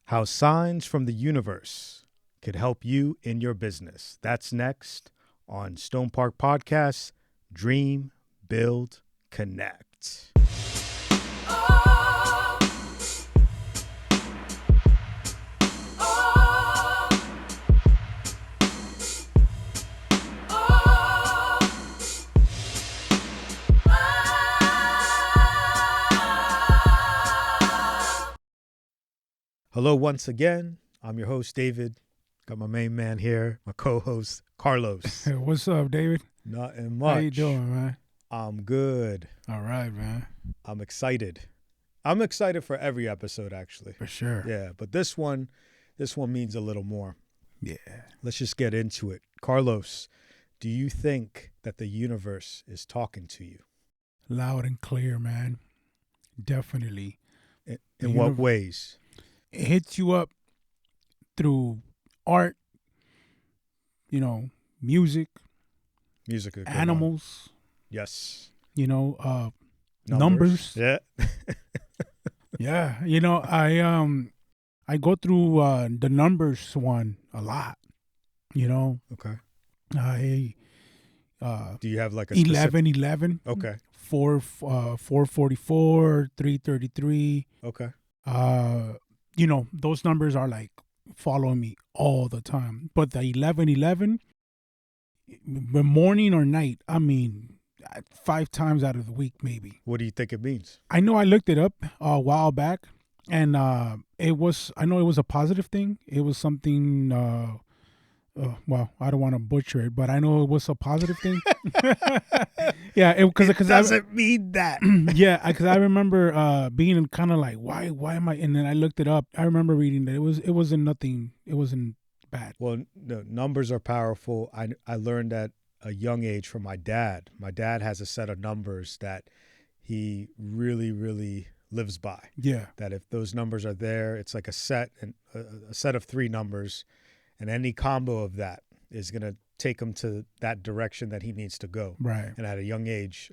How signs from the universe could help you in your business. That's next on StonePark Podcast, Dream, Build, Connect. Hello once again. I'm your host, David. Got my main man here, my co-host, Carlos. Hey, what's up, David? Nothing much. How you doing, man? I'm good. All right, man. I'm excited. I'm excited for every episode, actually. For sure. Yeah, but this one means a little more. Yeah. Let's just get into it. Carlos, do you think that the universe is talking to you? Loud and clear, man. Definitely. In what ways? It hits you up through art, music, animals. Yes. Numbers. Yeah. Yeah. I go through the numbers one a lot. Okay. Do you have like a 1111. Okay. 444, 333. Okay. Those numbers are like following me all the time. But the 1111, morning or night, 5 times out of the week, maybe. What do you think it means? I know I looked it up a while back, and I know it was a positive thing. It was something, well, I don't want to butcher it, but I know it was a positive thing. Yeah, because it doesn't mean that. Yeah, because I remember being kind of like, why am I? And then I looked it up. I remember reading that it wasn't nothing. It wasn't bad. Well, no, numbers are powerful. I learned at a young age from my dad. My dad has a set of numbers that he really, really lives by. Yeah. That if those numbers are there, it's like a set of 3 numbers, and any combo of that is going to take him to that direction that he needs to go. Right. And at a young age,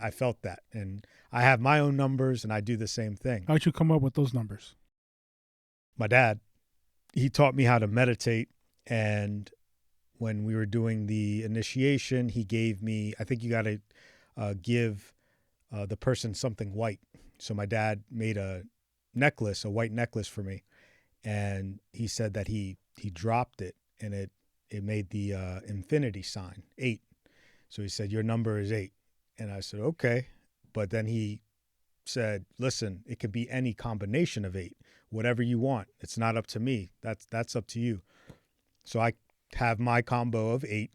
I felt that. And I have my own numbers, and I do the same thing. How'd you come up with those numbers? My dad, he taught me how to meditate. And when we were doing the initiation, he gave me, I think you got to give the person something white. So my dad made a white necklace for me. And he said that he dropped it, and it made the infinity sign, 8. So he said, your number is 8. And I said, okay. But then he said, listen, it could be any combination of 8, whatever you want. It's not up to me. That's up to you. So I have my combo of 8,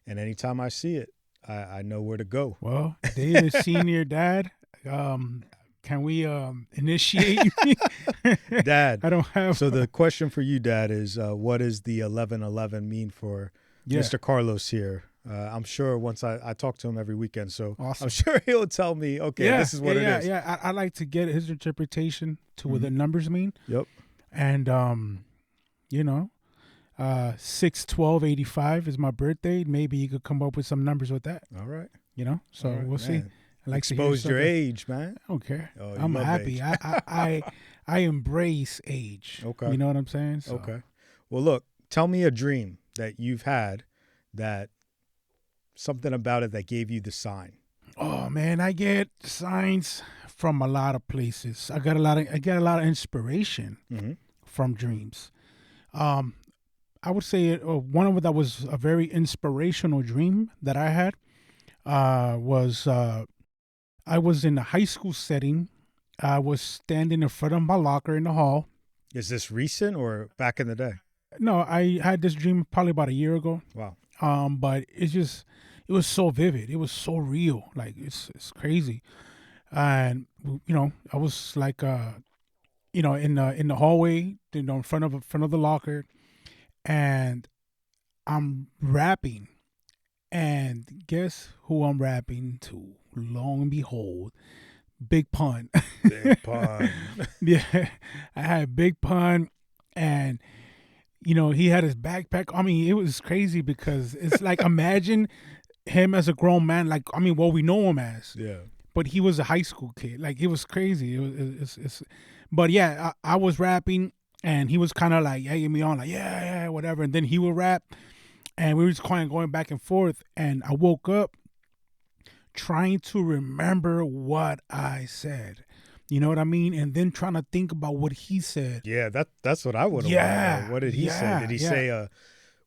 and anytime I see it, I know where to go. Well, David, senior dad, can we initiate? Dad, I don't have. So the question for you, Dad, is what does the 1111 mean for Mr. Carlos here? I'm sure once I talk to him every weekend, so awesome. I'm sure he'll tell me, okay, this is what it is. Yeah, I like to get his interpretation to what the numbers mean. Yep. And 6/12/85 is my birthday. Maybe you could come up with some numbers with that. All right. So right, we'll see. I like expose your age, man. I don't care. Oh, I'm happy. I embrace age. Okay. You know what I'm saying? So. Okay. Well, look, tell me a dream that you've had, that something about it that gave you the sign. Oh man, I get signs from a lot of places. I get a lot of inspiration from dreams. I would say one of that was a very inspirational dream that I had was I was in a high school setting. I was standing in front of my locker in the hall. Is this recent or back in the day? No, I had this dream probably about a year ago. Wow. But it was so vivid. It was so real. Like it's crazy. And I was like in the hallway, in front of the locker, and I'm rapping. And guess who I'm rapping to? Lo and behold, Big Pun. Big Pun. Yeah, I had Big Pun, and he had his backpack. I mean, it was crazy because it's like imagine him as a grown man. Like what we know him as. Yeah. But he was a high school kid. Like it was crazy. But yeah, I was rapping, and he was kind of like egging me on, like yeah, whatever. And then he would rap, and we were just kind of going back and forth. And I woke up trying to remember what I said. You know what I mean? And then trying to think about what he said. Yeah, that's what I would have wanted to know. What did he say? Did he say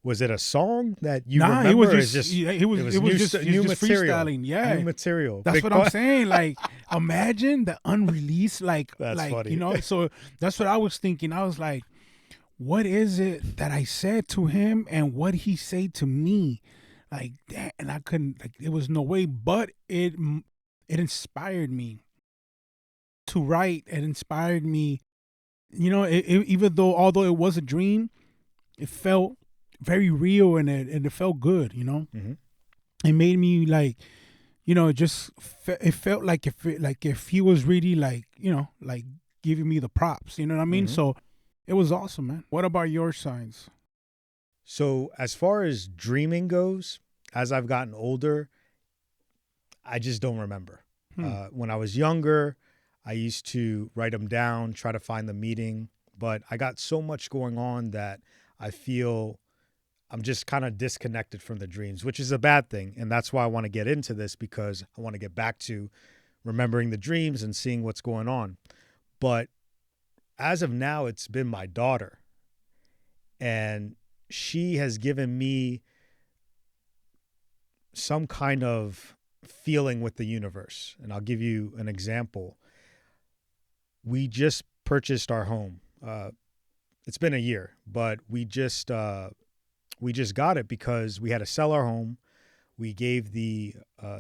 was it a song that you remember? It was or just it was just new material. freestyling. Yeah, new material. That's what I'm saying. Like, imagine the unreleased. That's funny. You know. So that's what I was thinking. I was like, what is it that I said to him, and what he said to me? Like that, and I couldn't. Like, it was no way. But it inspired me to write. It inspired me. You know, even though although it was a dream, it felt very real, and it felt good, you know. Mm-hmm. It made me like, you know, it felt like if he was really like, you know, like giving me the props, you know what I mean? Mm-hmm. So it was awesome, man. What about your signs? So as far as dreaming goes, as I've gotten older, I just don't remember. When I was younger, I used to write them down, try to find the meaning, but I got so much going on that I feel I'm just kind of disconnected from the dreams, which is a bad thing. And that's why I want to get into this, because I want to get back to remembering the dreams and seeing what's going on. But as of now, it's been my daughter. And she has given me some kind of feeling with the universe. And I'll give you an example. We just purchased our home. It's been a year, but we just got it because we had to sell our home. We gave the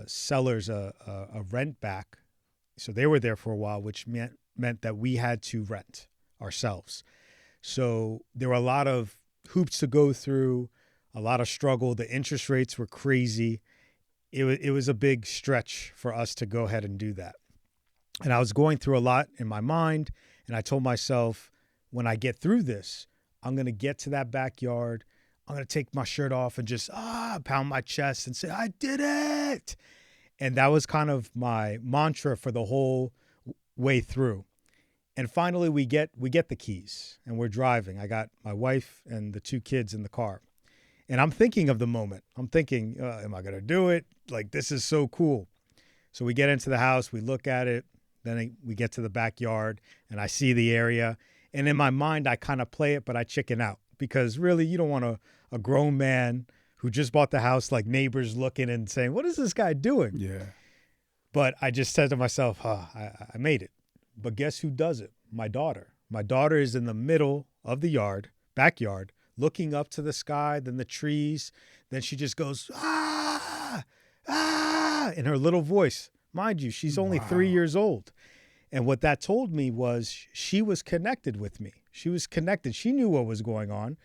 sellers a rent back. So they were there for a while, which meant that we had to rent ourselves. So there were a lot of hoops to go through, a lot of struggle. The interest rates were crazy. It was a big stretch for us to go ahead and do that. And I was going through a lot in my mind. And I told myself, when I get through this, I'm going to get to that backyard. I'm going to take my shirt off and just pound my chest and say, I did it. And that was kind of my mantra for the whole way through. And finally, we get the keys and we're driving. I got my wife and the 2 kids in the car. And I'm thinking of the moment. I'm thinking, am I going to do it? Like, this is so cool. So we get into the house, we look at it. Then we get to the backyard and I see the area. And in my mind, I kind of play it, but I chicken out. Because really, you don't want a grown man who just bought the house, like neighbors looking and saying, what is this guy doing? Yeah. But I just said to myself, I made it. But guess who does it? My daughter. My daughter is in the middle of the backyard, looking up to the sky, then the trees. Then she just goes, in her little voice. Mind you, she's only 3 years old. And what that told me was she was connected with me. She was connected. She knew what was going on.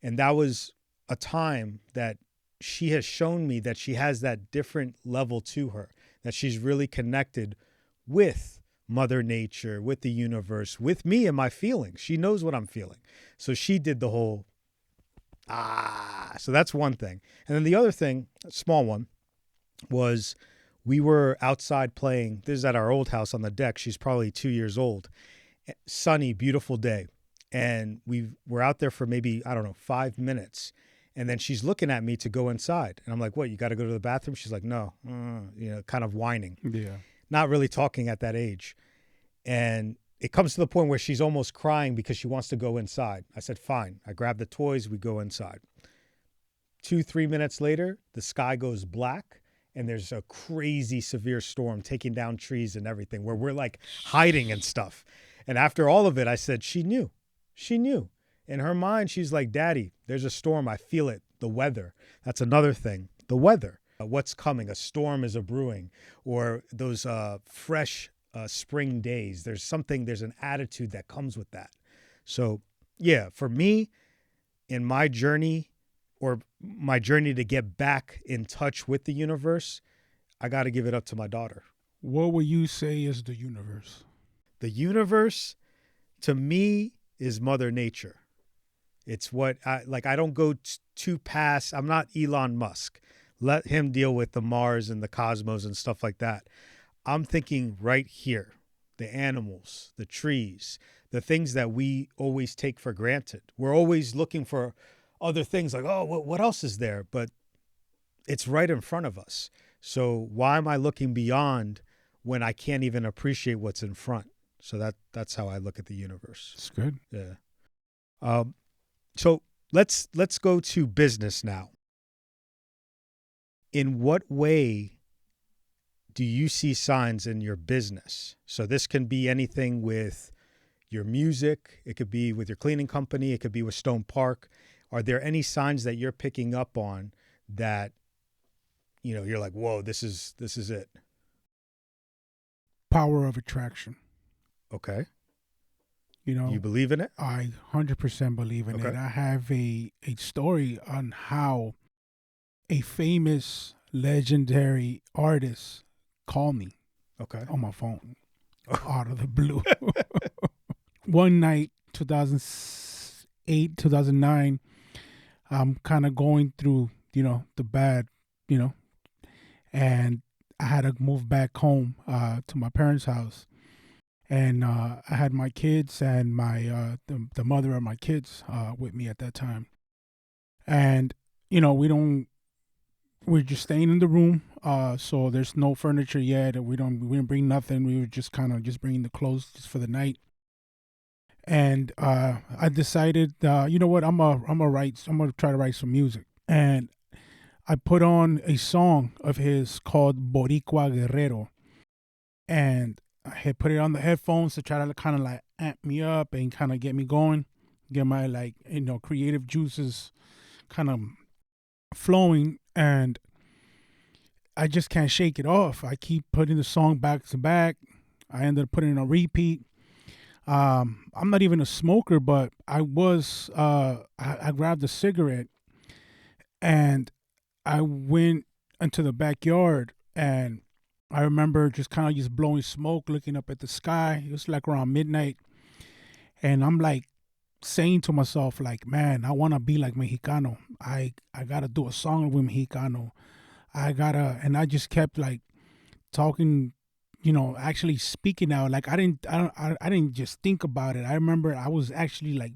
And that was a time that she has shown me that she has that different level to her, that she's really connected with Mother Nature, with the universe, with me and my feelings. She knows what I'm feeling. So she did the whole, So that's one thing. And then the other thing, a small one, was we were outside playing. This is at our old house on the deck. She's probably 2 years old. Sunny, beautiful day. And we were out there for maybe, 5 minutes. And then she's looking at me to go inside. And I'm like, what, you got to go to the bathroom? She's like, no, kind of whining. Yeah. Not really talking at that age. And it comes to the point where she's almost crying because she wants to go inside. I said, fine. I grab the toys. We go inside. 2-3 minutes later, the sky goes black. And there's a crazy severe storm taking down trees and everything where we're like hiding and stuff. And after all of it, I said, she knew. She knew. In her mind, she's like, Daddy, there's a storm. I feel it. The weather. That's another thing. The weather. What's coming? A storm is a brewing. Or those fresh spring days. There's an attitude that comes with that. So, yeah, for me, in my journey, or my journey to get back in touch with the universe, I got to give it up to my daughter. What would you say is the universe? The universe, to me, is Mother Nature. It's what I don't go too past. I'm not Elon Musk. Let him deal with the Mars and the cosmos and stuff like that. I'm thinking right here, the animals, the trees, the things that we always take for granted. We're always looking for other things like, oh, what else is there? But it's right in front of us. So why am I looking beyond when I can't even appreciate what's in front? So that's how I look at the universe. It's good. Yeah. So let's go to business now. In what way do you see signs in your business? So this can be anything with your music. It could be with your cleaning company. It could be with StonePark. Are there any signs that you're picking up on that, you're like, whoa, this is it? Power of attraction. Okay. You believe in it? I 100% believe in it. I have a story on how a famous, legendary artist called me on my phone out of the blue. One night, 2008, 2009, I'm kind of going through, the bad, and I had to move back home to my parents' house. And I had my kids and my the mother of my kids with me at that time. And, we're just staying in the room. So there's no furniture yet. We didn't bring nothing. We were just kind of just bringing the clothes just for the night. And I decided, you know what, I'm gonna try to write some music. And I put on a song of his called Boricua Guerrero. And I had put it on the headphones to try to kind of like amp me up and kind of get me going, get my creative juices kind of flowing. And I just can't shake it off. I keep putting the song back to back. I ended up putting it on repeat. I'm not even a smoker, but I was, I grabbed a cigarette and I went into the backyard, and I remember just kind of just blowing smoke, looking up at the sky. It was like around midnight. And I'm like saying to myself, like, man, I want to be like Mexicano. I got to do a song with Mexicano. And I just kept like talking, actually speaking out. Like I didn't just think about it. I remember I was actually like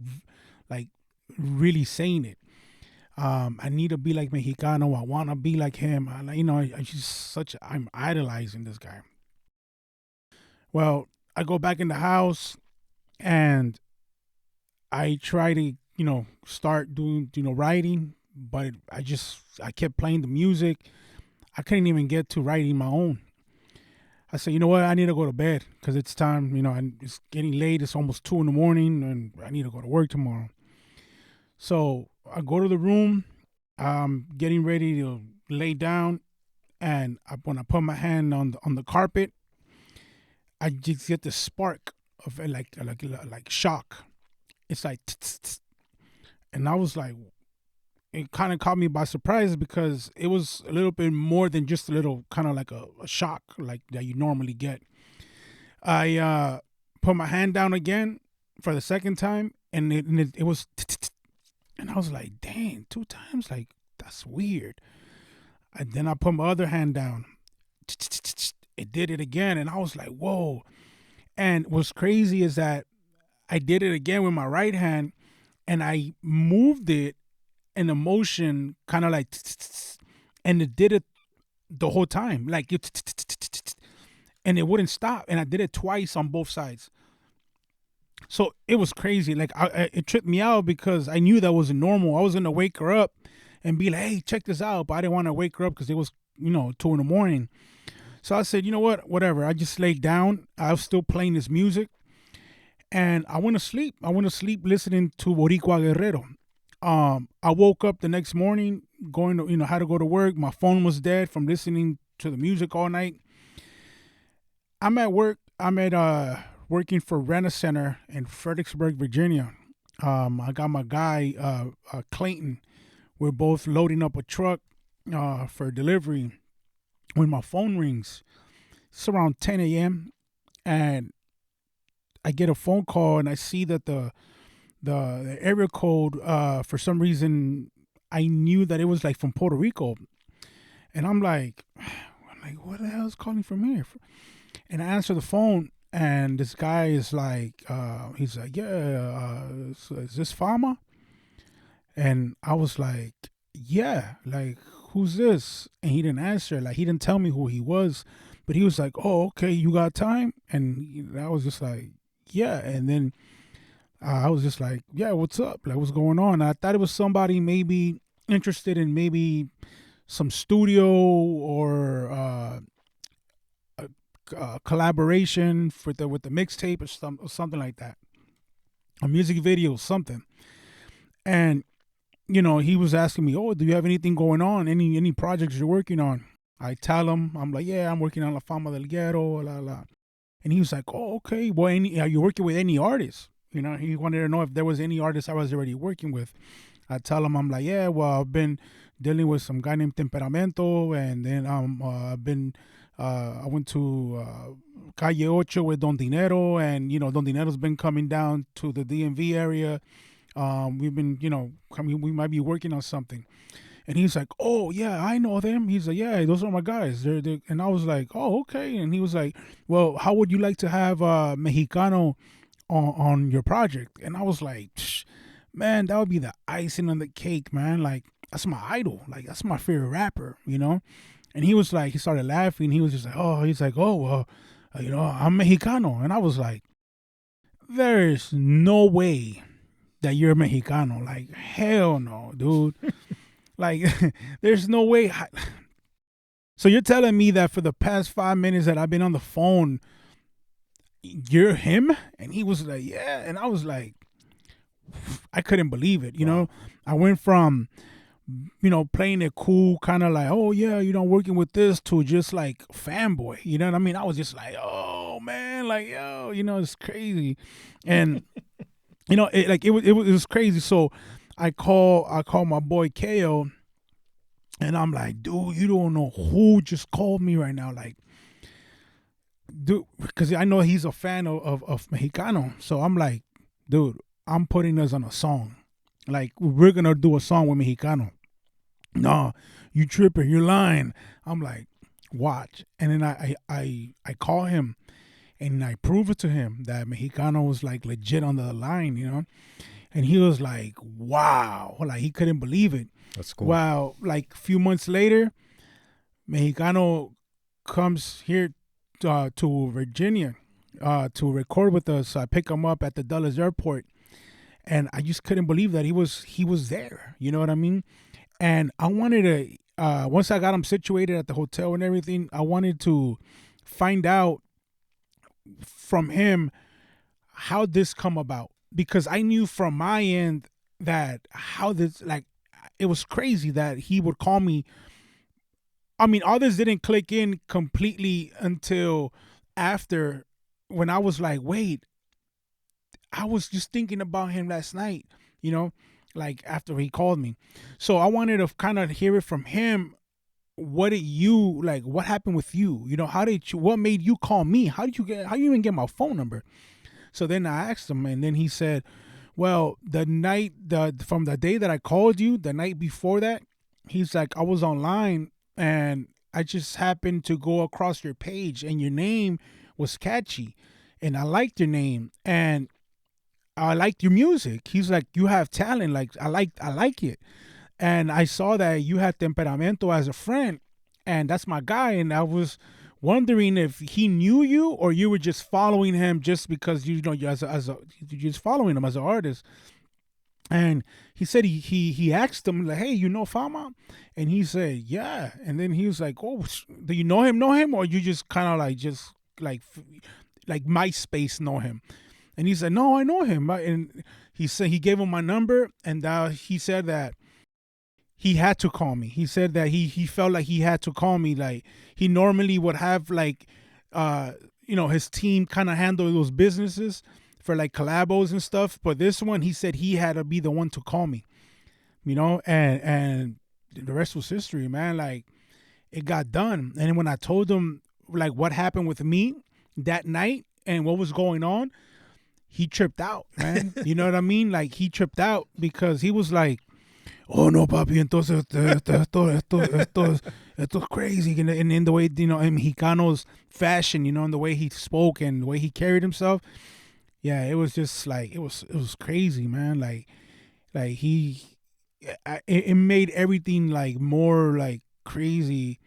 really saying it. I need to be like Mexicano. I want to be like him. I'm idolizing this guy. Well, I go back in the house and I try to, start doing, writing, but I kept playing the music. I couldn't even get to writing my own. I said, you know what? I need to go to bed because it's time, and it's getting late. It's almost 2 a.m. and I need to go to work tomorrow. So I go to the room, I'm getting ready to lay down, and when I put my hand on the carpet, I just get the spark of like shock. It's like, and I was like, it kind of caught me by surprise because it was a little bit more than just a little kind of like a shock like that you normally get. I put my hand down again for the second time, and it was. And I was like, dang, 2 times? Like, that's weird. And then I put my other hand down. It did it again. And I was like, whoa. And what's crazy is that I did it again with my right hand. And I moved it in a motion kind of like, and it did it the whole time. Like, and it wouldn't stop. And I did it twice on both sides. So it was crazy. Like it tripped me out because I knew that wasn't normal. I was going to wake her up and be like, hey, check this out. But I didn't want to wake her up because it was, 2 a.m. So I said, you know what, whatever. I just laid down. I was still playing this music. And I went to sleep. I went to sleep listening to Boricua Guerrero. I woke up the next morning going to, had to go to work. My phone was dead from listening to the music all night. I'm at work. I'm at working for Rent-A-Center in Fredericksburg, Virginia. I got my guy, Clayton. We're both loading up a truck for delivery when my phone rings. It's around 10 a.m. and I get a phone call and I see that the area code, for some reason, I knew that it was like from Puerto Rico. And I'm like, what the hell is calling from here? And I answer the phone. and this guy is like, he's like, yeah, is this Fama? And I was like, yeah, like, who's this? And he didn't answer. Like, he didn't tell me who he was, but he was like, oh, okay, you got time? And I was just like, yeah. And then I was just like, yeah, what's up? Like, what's going on? I thought it was somebody maybe interested in maybe some studio or collaboration for with the mixtape or something like that, a music video, something. And he was asking me, "Oh, do you have anything going on? Any projects you're working on?" I tell him, I'm like, "Yeah, I'm working on La Fama del Guero, la la." And he was like, "Oh, okay. Well, are you working with any artists?" He wanted to know if there was any artists I was already working with. I tell him, I'm like, "Yeah, well, I've been dealing with some guy named Temperamento, and then I went to Calle Ocho with Don Dinero, and Don Dinero's been coming down to the DMV area. We've been, we might be working on something." And he's like, "Oh yeah, I know them." He's like, "Yeah, those are my guys." And I was like, "Oh, okay." And he was like, "Well, how would you like to have Mexicano on your project?" And I was like, "Man, that would be the icing on the cake, man. Like, that's my idol. Like, that's my favorite rapper, And he was like, he started laughing. He was just like, "Oh, well, I'm Mexicano." And I was like, "There's no way that you're Mexicano. Like, hell no, dude." Like, there's no way. So you're telling me that for the past 5 minutes that I've been on the phone, you're him? And he was like, "Yeah." And I was like, I couldn't believe it. Wow. I went from, playing it cool, kind of like, "Oh yeah, working with this," to just like fanboy. You know what I mean? I was just like, "Oh man, like, yo, it's crazy." And it was crazy. So I call my boy KO, and I'm like, "Dude, you don't know who just called me right now." Like, dude, because I know he's a fan of Mexicano. So I'm like, "Dude, I'm putting us on a song. Like, we're gonna do a song with Mexicano." "No, you tripping, you're lying." I'm like, "Watch." And then I call him, and I prove it to him that Mexicano was like legit on the line, And he was like, "Wow." Like, he couldn't believe it. That's cool. Well, like a few months later, Mexicano comes here to Virginia to record with us. I pick him up at the Dulles airport, and I just couldn't believe that he was there. You know what I mean? And I wanted to, once I got him situated at the hotel and everything, I wanted to find out from him how this come about, because I knew from my end that how this, like, it was crazy that he would call me. I mean, all this didn't click in completely until after, when I was like, "Wait, I was just thinking about him last night," like after he called me. So I wanted to kind of hear it from him. What happened with you? What made you call me? How you even get my phone number? So then I asked him, and then he said, "Well, from the day that I called you, the night before that," he's like, "I was online, and I just happened to go across your page, and your name was catchy, and I liked your name, and I liked your music." He's like, "You have talent. Like, I like it. And I saw that you had Temperamento as a friend, and that's my guy. And I was wondering if he knew you, or you were just following him just because you're just following him as an artist." And he said he asked him, like, "Hey, you know Fama?" And he said, "Yeah." And then he was like, "Oh, do you know him, or you just kind of like MySpace know him?" And he said, "No, I know him." And he said he gave him my number, and he said that he had to call me. He said that he felt like he had to call me. Like, he normally would have, like, his team kind of handle those businesses for like collabos and stuff. But this one, he said he had to be the one to call me, and the rest was history, man. Like, it got done. And then when I told him like what happened with me that night and what was going on, he tripped out, man. You know what I mean? Like, he tripped out because he was like, oh no, papi, entonces esto is crazy. And in the way, in Mexicano's fashion, in the way he spoke and the way he carried himself. Yeah, it was just like, it was crazy, man. Like it made everything like more like crazy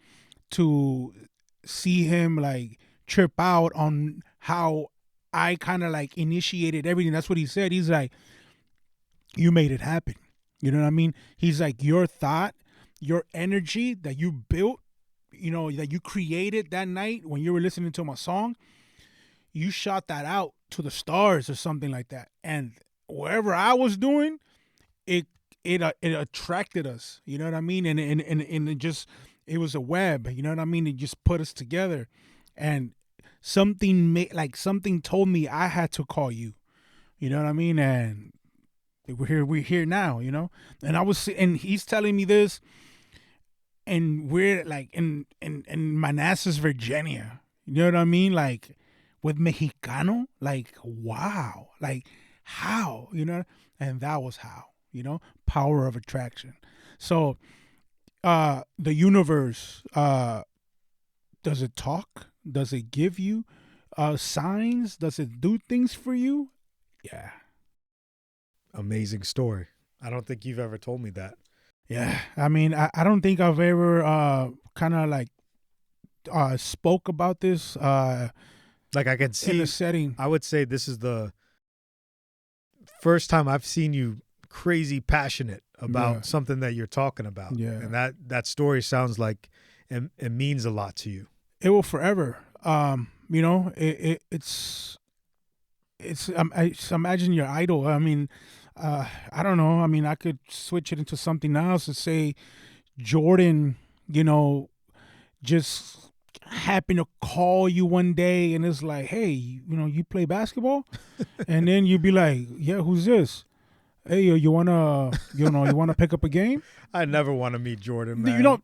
to see him like trip out on how I kind of like initiated everything. That's what he said. He's like, you made it happen. You know what I mean? He's like, your thought, your energy that you built, that you created that night when you were listening to my song, you shot that out to the stars or something like that. And wherever I was doing, it attracted us. You know what I mean? And it was a web. You know what I mean? It just put us together, and something told me I had to call you. You know what I mean? And we're here now. And he's telling me this, and we're like in Manassas, Virginia. You know what I mean? Like with Mexicano, like wow, like how, and that was how, power of attraction. So the universe, does it talk? Does it give you signs? Does it do things for you? Yeah. Amazing story. I don't think you've ever told me that. Yeah. I mean, I don't think I've ever kind of like spoke about this like I can see in a setting. I would say this is the first time I've seen you crazy passionate about something that you're talking about. Yeah. And that story sounds like it means a lot to you. It will forever. It's imagine your idol. I mean, I don't know. I mean, I could switch it into something else and say Jordan, just happened to call you one day and it's like, hey, you play basketball? And then you'd be like, yeah, who's this? Hey, you wanna pick up a game? I never want to meet Jordan, man.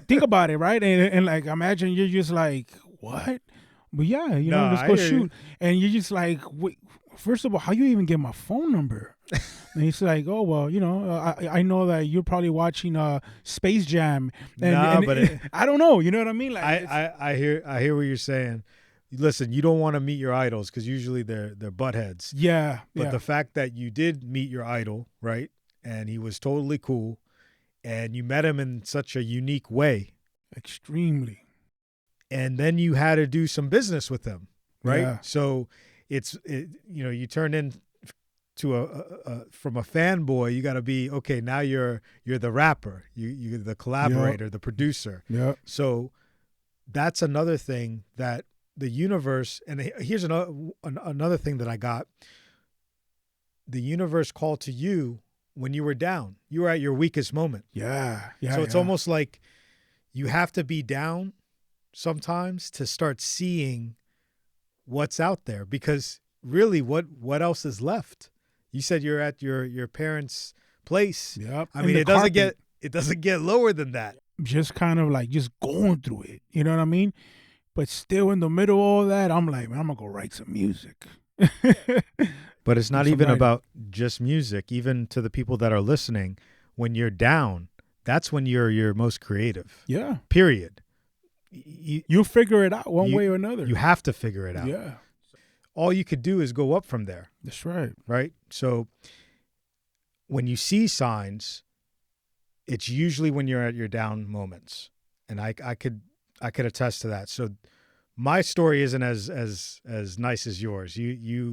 Think about it, right? And like, imagine you're just like, what? But yeah, let's go shoot. And you're just like, wait, first of all, how you even get my phone number? And he's like, oh, well, I know that you're probably watching Space Jam. And I don't know. You know what I mean? Like, I hear what you're saying. Listen, you don't want to meet your idols because usually they're buttheads. Yeah. But the fact that you did meet your idol, right, and he was totally cool, and you met him in such a unique way. Extremely. And then you had to do some business with him, right? Yeah. So you turn in to from a fanboy, you got to be, okay, now you're the rapper, you're the collaborator, the producer. Yeah. So that's another thing that the universe, and here's another thing that I got. The universe called to you when you were down. You were at your weakest moment. Yeah. So it's almost like you have to be down sometimes to start seeing what's out there, because really what else is left? You said you're at your parents' place. Yep. I mean, it doesn't get lower than that. Just kind of like just going through it. You know what I mean? But still in the middle of all that, I'm like, man, I'm going to go write some music. But it's not even about just music. Even to the people that are listening, when you're down, that's when you're most creative. Yeah. Period. You figure it out one way or another. You have to figure it out. Yeah. All you could do is go up from there. That's right. Right? So when you see signs, it's usually when you're at your down moments. And I could attest to that. So my story isn't as nice as yours. That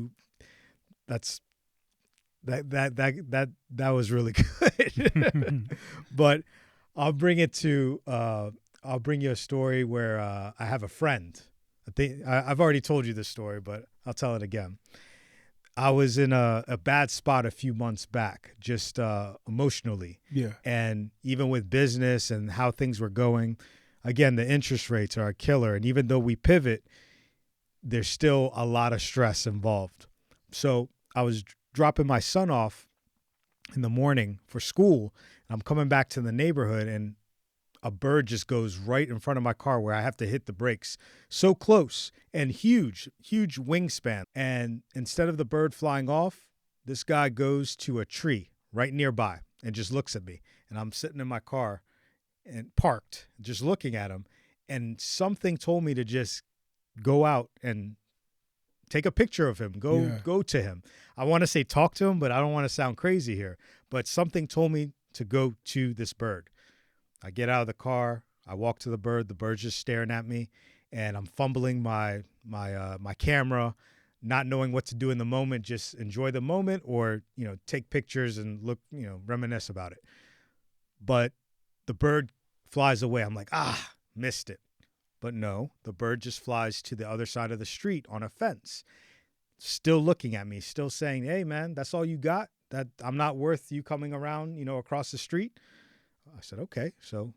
was really good. But I'll bring you a story where I have a friend. I think I've already told you this story, but I'll tell it again. I was in a bad spot a few months back, just emotionally. Yeah. And even with business and how things were going, again, the interest rates are a killer. And even though we pivot, there's still a lot of stress involved. So I was dropping my son off in the morning for school. And I'm coming back to the neighborhood, and a bird just goes right in front of my car where I have to hit the brakes. So close and huge wingspan. And instead of the bird flying off, this guy goes to a tree right nearby. and just looks at me. And I'm sitting in my car and parked, just looking at him. And something told me to just go out and take a picture of him, go to him. I want to say talk to him, but I don't want to sound crazy here. But something told me to go to this bird. I get out of the car. I walk to the bird. The bird's just staring at me, and I'm fumbling my camera, not knowing what to do in the moment. Just enjoy the moment, or take pictures and look, reminisce about it. But the bird flies away. I'm like, missed it. But no, the bird just flies to the other side of the street on a fence, still looking at me, still saying, "Hey, man, that's all you got? That I'm not worth you coming around, across the street?" I said, "Okay." So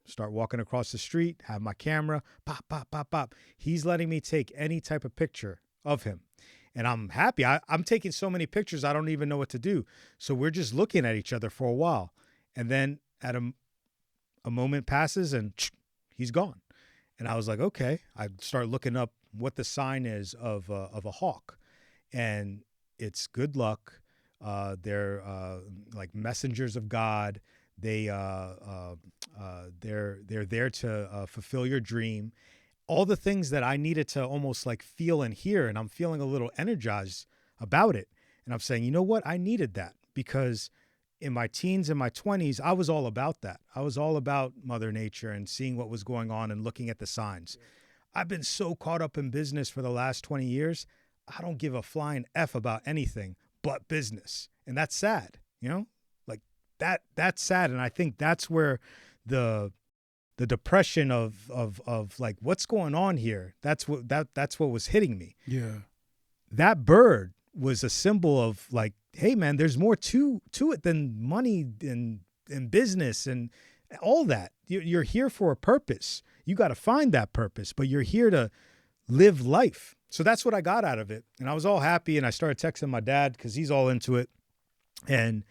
start walking across the street, have my camera, pop, pop, pop, pop. He's letting me take any type of picture of him. And I'm happy. I'm taking so many pictures, I don't even know what to do. So we're just looking at each other for a while. And then at a moment passes and he's gone. And I was like, okay. I start looking up what the sign is of a hawk. And it's good luck. They're like messengers of God. They're there to fulfill your dream. All the things that I needed to almost like feel and hear, and I'm feeling a little energized about it. And I'm saying, you know what? I needed that because in my teens and my 20s, I was all about that. I was all about Mother Nature and seeing what was going on and looking at the signs. I've been so caught up in business for the last 20 years. I don't give a flying F about anything but business. And that's sad, like that's sad. And I think that's where the depression of like, what's going on here? That's what was hitting me. Yeah. That bird was a symbol of like, hey man, there's more to it than money and business and all that. You're here for a purpose. You got to find that purpose, but you're here to live life. So that's what I got out of it. And I was all happy. And I started texting my dad because he's all into it. And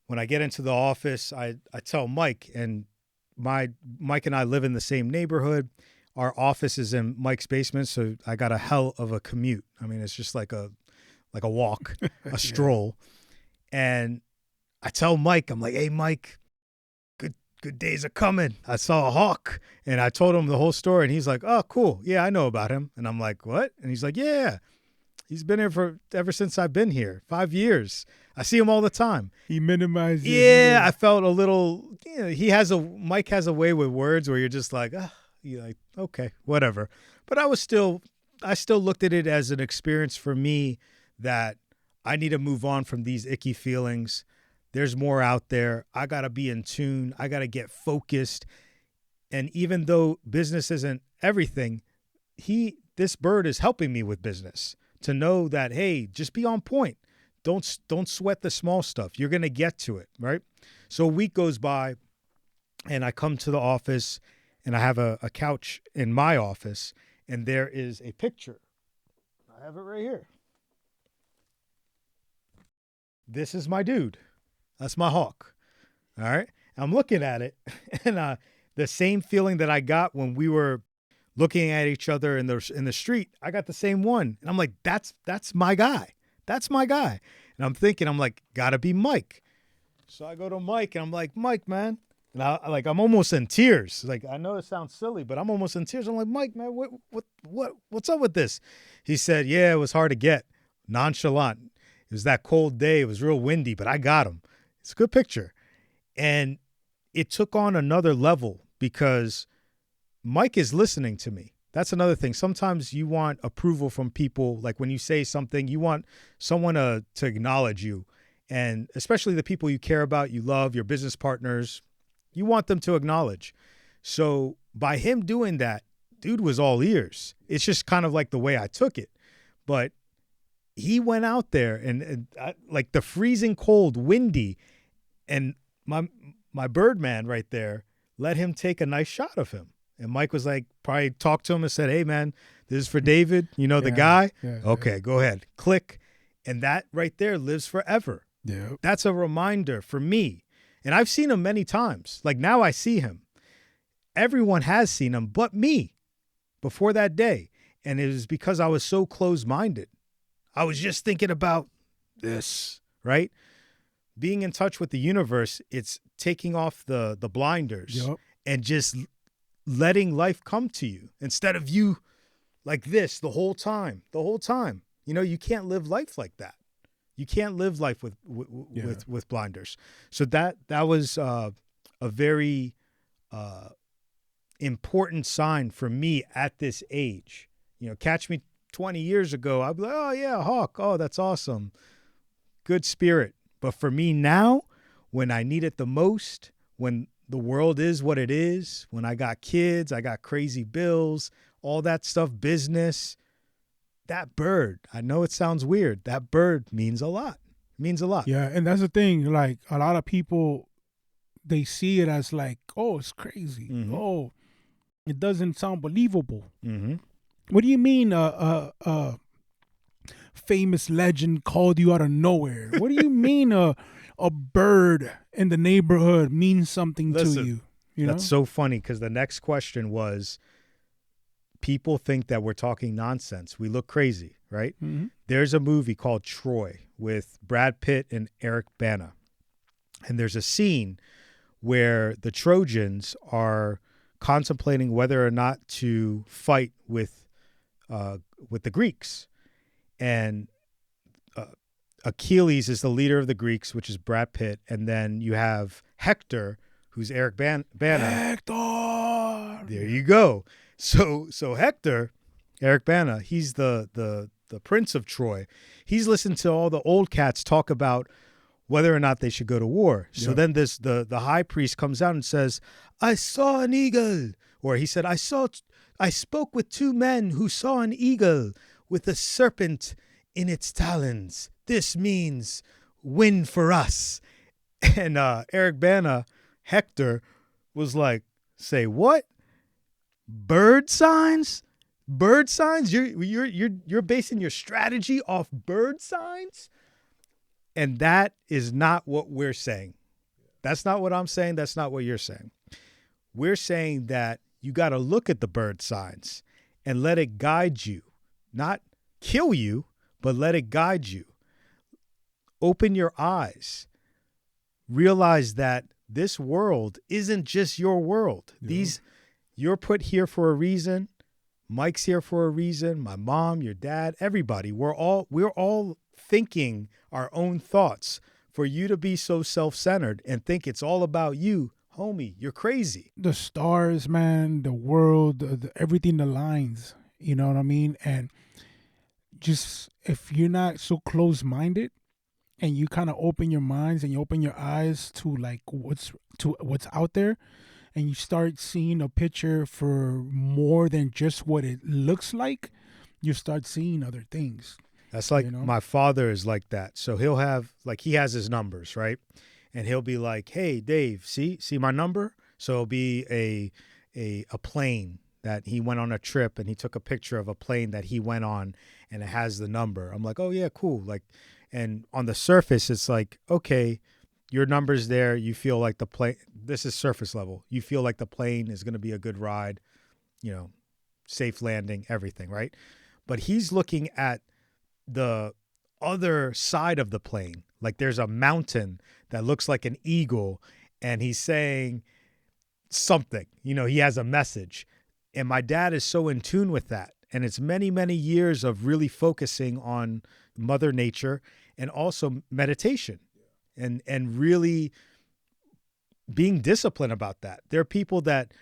when I get into the office, I tell Mike, and Mike and I live in the same neighborhood. Our office is in Mike's basement, so I got a hell of a commute. I mean, it's just like a walk, a stroll. And I tell Mike, I'm like, "Hey, Mike, good days are coming. I saw a hawk." And I told him the whole story, and he's like, "Oh, cool. Yeah, I know about him." And I'm like, "What?" And he's like, "Yeah, he's been here ever since I've been here, 5 years. I see him all the time." He minimized it. Yeah, I felt a little, Mike has a way with words where you're just like, you're like, okay, whatever. But I still looked at it as an experience for me that I need to move on from these icky feelings. There's more out there. I got to be in tune. I got to get focused. And even though business isn't everything, this bird is helping me with business to know that, hey, just be on point. Don't sweat the small stuff. You're going to get to it, right? So a week goes by, and I come to the office, and I have a couch in my office, and there is a picture. I have it right here. This is my dude. That's my hawk. All right? I'm looking at it, and the same feeling that I got when we were looking at each other in the street, I got the same one. And I'm like, that's my guy. That's my guy. And I'm thinking, gotta be Mike. So I go to Mike and I'm like, "Mike, man." And I'm almost in tears. Like, I know it sounds silly, but I'm almost in tears. I'm like, "Mike, man, what's up with this?" He said, "Yeah, it was hard to get. Nonchalant. It was that cold day. It was real windy, but I got him." It's a good picture. And it took on another level because Mike is listening to me. That's another thing. Sometimes you want approval from people. Like when you say something, you want someone to acknowledge you. And especially the people you care about, you love, your business partners, you want them to acknowledge. So by him doing that, dude was all ears. It's just kind of like the way I took it. But he went out there and like the freezing cold, windy, and my Birdman right there let him take a nice shot of him. And Mike was like, probably talked to him and said, "Hey, man, this is for David. You know the guy? Yeah, okay, go ahead. Click." And that right there lives forever. Yeah. That's a reminder for me. And I've seen him many times. Like now I see him. Everyone has seen him but me before that day. And it was because I was so close-minded. I was just thinking about this, right? being in touch with the universe, it's taking off the blinders Yep. and just letting life come to you instead of you like this the whole time. You know, you can't live life like that. You can't live life with blinders. So that was a very important sign for me at this age. You know, catch me 20 years ago, I'd be like, oh yeah, Hawk. Oh, that's awesome. Good spirit. But for me now, when I need it the most, when the world is what it is, when I got kids, I got crazy bills, all that stuff, business, that bird, I know it sounds weird. That bird means a lot. It means a lot. Yeah, and that's the thing. Like a lot of people, they see it as like, oh, it's crazy. Mhm. Oh, it doesn't sound believable. Mm-hmm. What do you mean famous legend called you out of nowhere? What do you mean a bird in the neighborhood means something to Listen, you? That's so funny because the next question was, people think that we're talking nonsense. We look crazy, right? Mm-hmm. There's a movie called Troy with Brad Pitt and Eric Bana. And there's a scene where the Trojans are contemplating whether or not to fight with the Greeks. And Achilles is the leader of the Greeks, which is Brad Pitt. And then you have Hector, who's Eric Bana. Hector! There you go. So Hector, Eric Bana, he's the prince of Troy. He's listened to all the old cats talk about whether or not they should go to war. So then the high priest comes out and says, I saw an eagle. Or he said, I spoke with two men who saw an eagle with a serpent in its talons. This means win for us. And Eric Bana, Hector, was like, say what? Bird signs? Bird signs? You're basing your strategy off bird signs? And that is not what we're saying. That's not what I'm saying. That's not what you're saying. We're saying that you got to look at the bird signs and let it guide you. Not kill you, but let it guide you. Open your eyes. Realize that this world isn't just your world. Yeah. You're put here for a reason. Mike's here for a reason. My mom, your dad, everybody. We're all thinking our own thoughts. For you to be so self-centered and think it's all about you, homie, you're crazy. The stars, man, the world, everything aligns. You know what I mean? And just if you're not so close-minded and you kind of open your minds and you open your eyes to like what's out there, and you start seeing a picture for more than just what it looks like, you start seeing other things. That's like, my father is like that. So he'll have, like, he has his numbers, right? And he'll be like, hey, Dave, see my number? So it'll be a plane that he went on a trip, and he took a picture of a plane that he went on, and it has the number. I'm like, oh yeah, cool. Like, and on the surface, it's like, okay, your number's there. You feel like the plane, this is surface level. You feel like the plane is going to be a good ride, safe landing, everything, right? But he's looking at the other side of the plane. Like there's a mountain that looks like an eagle, and he's saying something, he has a message. And my dad is so in tune with that. And it's many, many years of really focusing on Mother Nature and also meditation. And really being disciplined about that. There are people that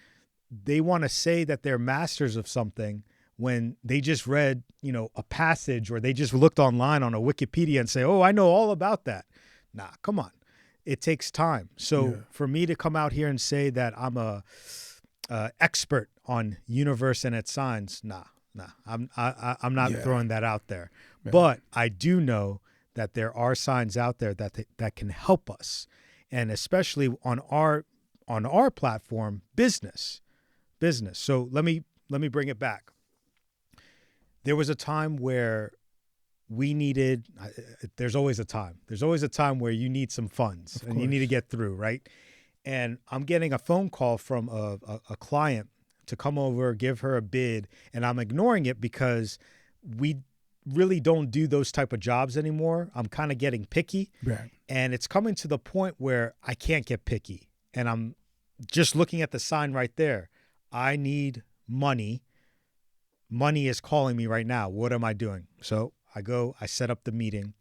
they want to say that they're masters of something when they just read, a passage, or they just looked online on a Wikipedia and say, oh, I know all about that. Nah, come on. It takes time. So for me to come out here and say that I'm a expert on universe and its signs, nah, I'm not throwing that out there. Yeah. But I do know that there are signs out there that can help us, and especially on our platform, business. So let me bring it back. There was a time where we needed. There's always a time. There's always a time where you need some funds and you need to get through, right? And I'm getting a phone call from a client to come over, give her a bid, and I'm ignoring it because we really don't do those type of jobs anymore. I'm kind of getting picky. Right. And it's coming to the point where I can't get picky. And I'm just looking at the sign right there. I need money. Money is calling me right now. What am I doing? So I go, I set up the meeting.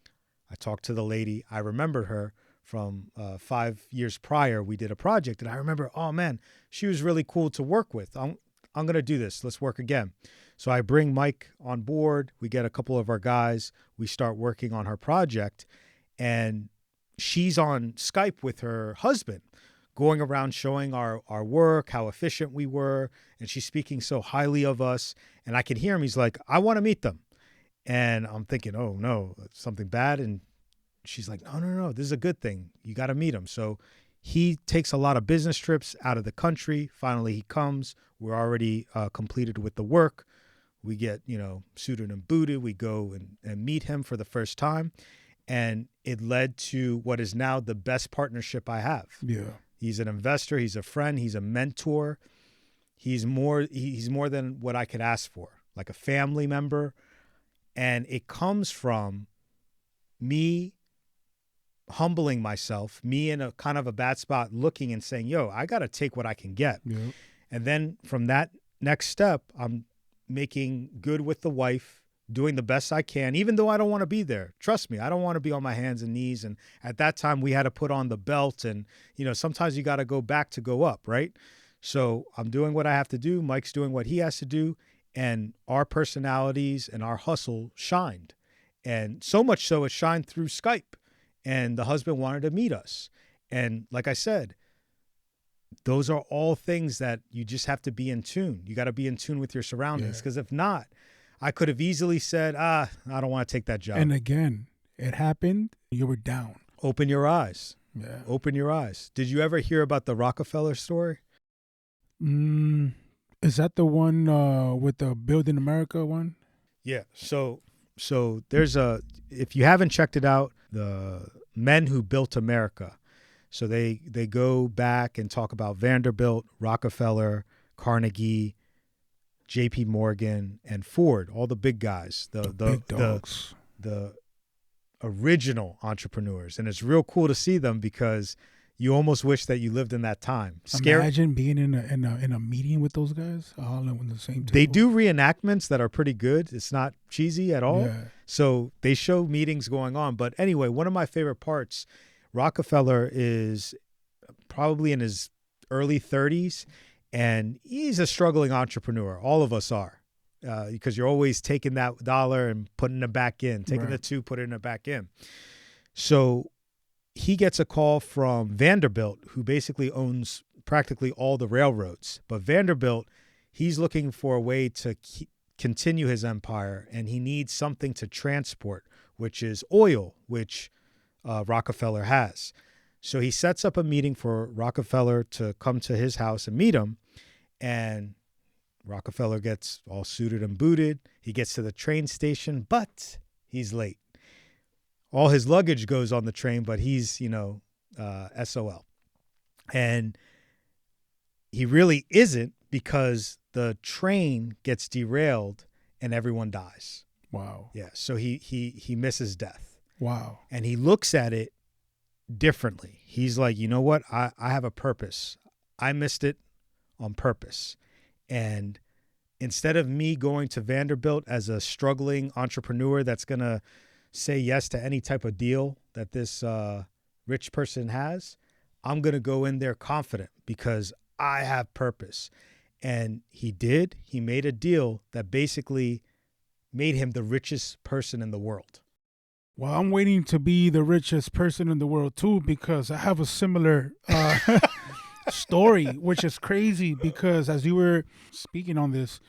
I talk to the lady. I remembered her from 5 years prior. We did a project and I remember, oh man, she was really cool to work with. I'm going to do this. Let's work again. So I bring Mike on board. We get a couple of our guys. We start working on her project and she's on Skype with her husband, going around showing our work, how efficient we were. And she's speaking so highly of us. And I can hear him. He's like, I want to meet them. And I'm thinking, oh no, something bad. And she's like, no, this is a good thing. You got to meet him. So he takes a lot of business trips out of the country. Finally, he comes. We're already completed with the work. We get, suited and booted. We go and meet him for the first time. And it led to what is now the best partnership I have. Yeah. He's an investor. He's a friend. He's a mentor. He's more than what I could ask for, like a family member. And it comes from me humbling myself, me in a kind of a bad spot looking and saying, yo, I got to take what I can get. Yeah. And then from that next step, I'm making good with the wife, doing the best I can, even though I don't want to be there. Trust me, I don't want to be on my hands and knees. And at that time, we had to put on the belt. And, sometimes you got to go back to go up, right? So I'm doing what I have to do. Mike's doing what he has to do. And our personalities and our hustle shined. And so much so, it shined through Skype. And the husband wanted to meet us. And like I said, those are all things that you just have to be in tune. You got to be in tune with your surroundings. Because if not, I could have easily said, I don't want to take that job. And again, it happened. You were down. Open your eyes. Yeah. Open your eyes. Did you ever hear about the Rockefeller story? Is that the one with the Build in America one? Yeah. So there's if you haven't checked it out, the men who built America. So they go back and talk about Vanderbilt, Rockefeller, Carnegie, J.P. Morgan, and Ford, all the big guys, the big dogs, the original entrepreneurs. And it's real cool to see them because you almost wish that you lived in that time. Imagine being in a meeting with those guys all on the same table. They do reenactments that are pretty good. It's not cheesy at all. Yeah. So they show meetings going on. But anyway, one of my favorite parts, Rockefeller is probably in his early 30s, and he's a struggling entrepreneur. All of us are, because you're always taking that dollar and putting it back in, taking the two, putting it back in. So he gets a call from Vanderbilt, who basically owns practically all the railroads. But Vanderbilt, he's looking for a way to continue his empire, and he needs something to transport, which is oil, which Rockefeller has. So he sets up a meeting for Rockefeller to come to his house and meet him. And Rockefeller gets all suited and booted. He gets to the train station, but he's late. All his luggage goes on the train, but he's, SOL. And he really isn't, because the train gets derailed and everyone dies. Wow. Yeah. So he misses death. Wow. And he looks at it differently. He's like, you know what? I have a purpose. I missed it on purpose. And instead of me going to Vanderbilt as a struggling entrepreneur that's going to say yes to any type of deal that this rich person has, I'm going to go in there confident because I have purpose. And he did. He made a deal that basically made him the richest person in the world. Well, I'm waiting to be the richest person in the world too, because I have a similar story, which is crazy because as you were speaking on this,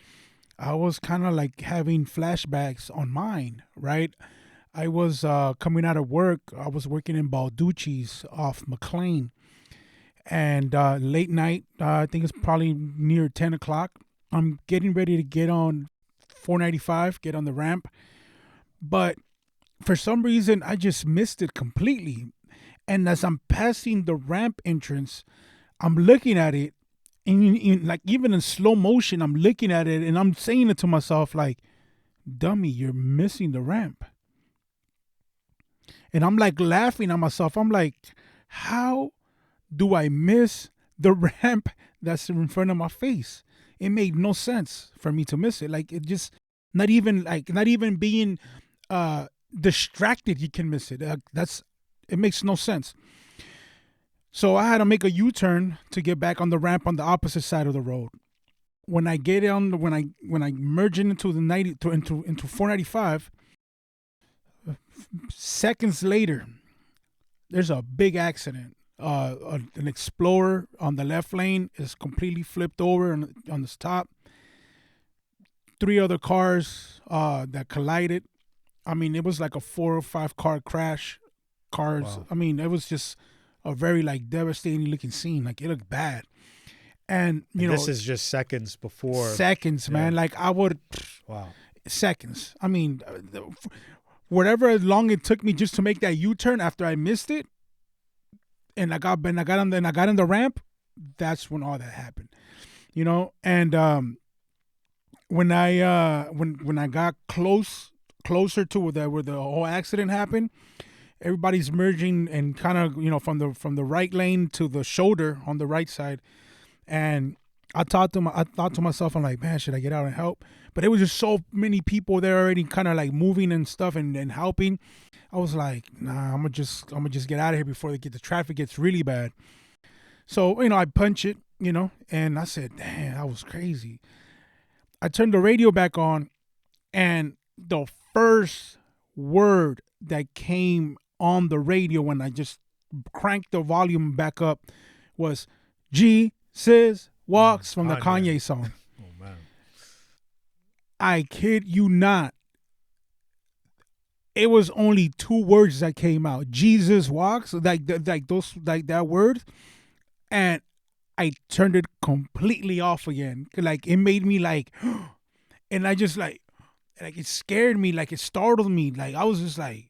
I was kind of like having flashbacks on mine, right? I was coming out of work. I was working in Balducci's off McLean. And late night, I think it's probably near 10 o'clock. I'm getting ready to get on 495, get on the ramp. But for some reason, I just missed it completely. And as I'm passing the ramp entrance, I'm looking at it. And like even in slow motion, I'm looking at it and I'm saying it to myself like, dummy, you're missing the ramp. And I'm like laughing at myself. I'm like, how do I miss the ramp that's in front of my face? It made no sense for me to miss it. Like, it just, not even being distracted, you can miss it. It makes no sense. So I had to make a U-turn to get back on the ramp on the opposite side of the road. When I get on, when I merge into the into 495, seconds later, there's a big accident. An Explorer on the left lane is completely flipped over on the top. 3 other cars that collided. I mean, it was like a 4 or 5 car crash. Wow. I mean, it was just a very like devastating looking scene. Like, it looked bad. And this is just seconds before. Seconds, man. Like, I would. Wow. Seconds. I mean, whatever long it took me just to make that U-turn after I missed it, and I got on the ramp. That's when all that happened, And when I got closer to where the whole accident happened, everybody's merging and kind of from the right lane to the shoulder on the right side, and I thought to myself, I'm like, man, should I get out and help? But it was just so many people there already, kind of like moving and stuff and helping. I was like, nah, I'm gonna just get out of here before the traffic gets really bad. So I punch it, and I said, damn, that was crazy. I turned the radio back on, and the first word that came on the radio when I just cranked the volume back up was Jesus Walks from the Kanye song. Oh, man. I kid you not. It was only 2 words that came out. Jesus walks, like that word, and I turned it completely off again. Like, it made me like, and I just like it scared me, like it startled me. Like, I was just like,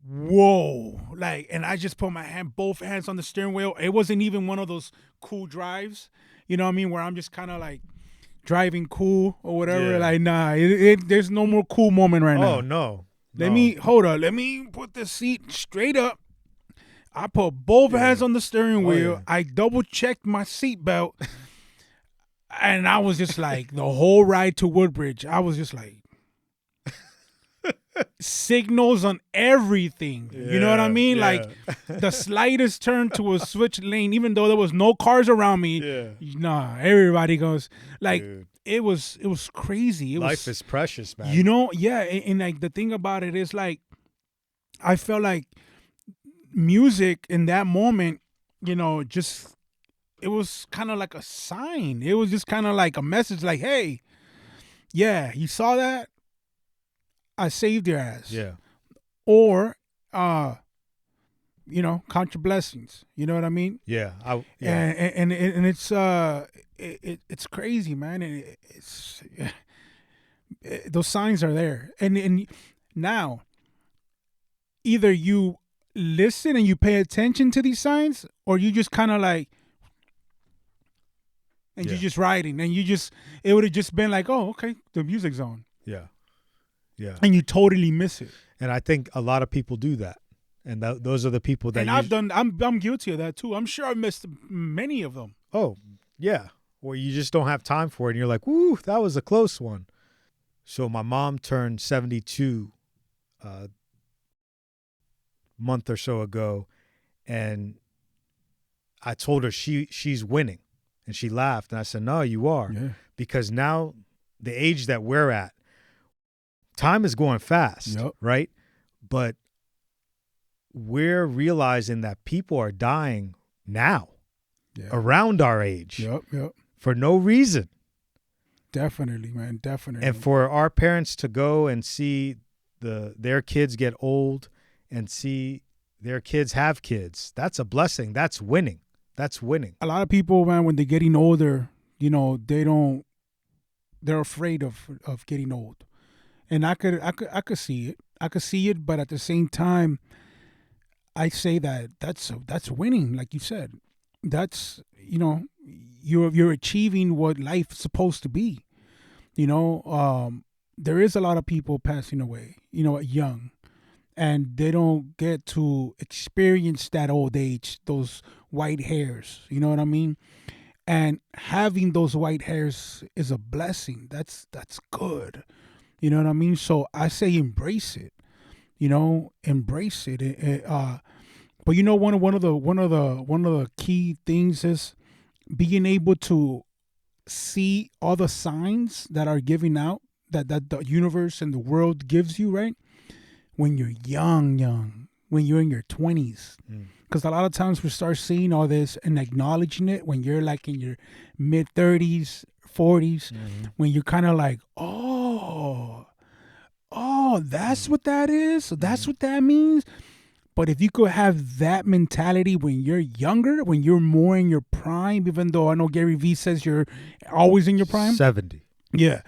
whoa, like, and I just put both hands on the steering wheel. It wasn't even one of those cool drives, you know what I mean, where I'm just kind of like driving cool or whatever. Yeah. Like, nah, there's no more cool moment right now. Oh, no. Let me put the seat straight up. I put both hands on the steering wheel. Yeah. I double checked my seatbelt, and I was just like, the whole ride to Woodbridge, I was just like, signals on everything. You know what I mean? Yeah. Like, the slightest turn to a switch lane, even though there was no cars around me. Yeah. Nah, everybody goes like, Dude. It was crazy. Life is precious, man. Yeah. And like, the thing about it is, like, I felt like music in that moment, just, it was kind of like a sign. It was just kind of like a message, like, hey, yeah, you saw that? I saved your ass. Yeah. Or, count your blessings. You know what I mean? Yeah. And it's it's crazy, man. And those signs are there. And now, either you listen and you pay attention to these signs, or you just kind of like, and you're just riding, and it would have just been like, oh, okay, the music's on. Yeah. Yeah. And you totally miss it. And I think a lot of people do that. And those are the people that. And I'm guilty of that too. I'm sure I missed many of them. Oh, yeah. Or you just don't have time for it. And you're like, woo, that was a close one. So my mom turned 72 a month or so ago. And I told her she's winning. And she laughed. And I said, no, you are. Yeah. Because now the age that we're at, time is going fast, Yep. right? But we're realizing that people are dying now, around our age, Yep. for no reason. Definitely, man. Definitely. And for our parents to go and see their kids get old and see their kids have kids, that's a blessing. That's winning. That's winning. A lot of people, man, when they're getting older, they're afraid of getting old. And I could see it. I could see it, but at the same time, I say that's winning, like you said. That's, you're achieving what life's supposed to be. there is a lot of people passing away, young, and they don't get to experience that old age, those white hairs. You know what I mean? And having those white hairs is a blessing. That's good. You know what I mean? So I say embrace it. Embrace it. But one of the key things is being able to see all the signs that are giving out, that the universe and the world gives you, right? When you're young, when you're in your 20s. Because a lot of times we start seeing all this and acknowledging it when you're like in your mid 30s, 40s, when you're kind of like, oh, that's what that is. So that's what that means. But if you could have that mentality when you're younger, when you're more in your prime, even though I know Gary Vee says you're always in your prime. 70. Yeah.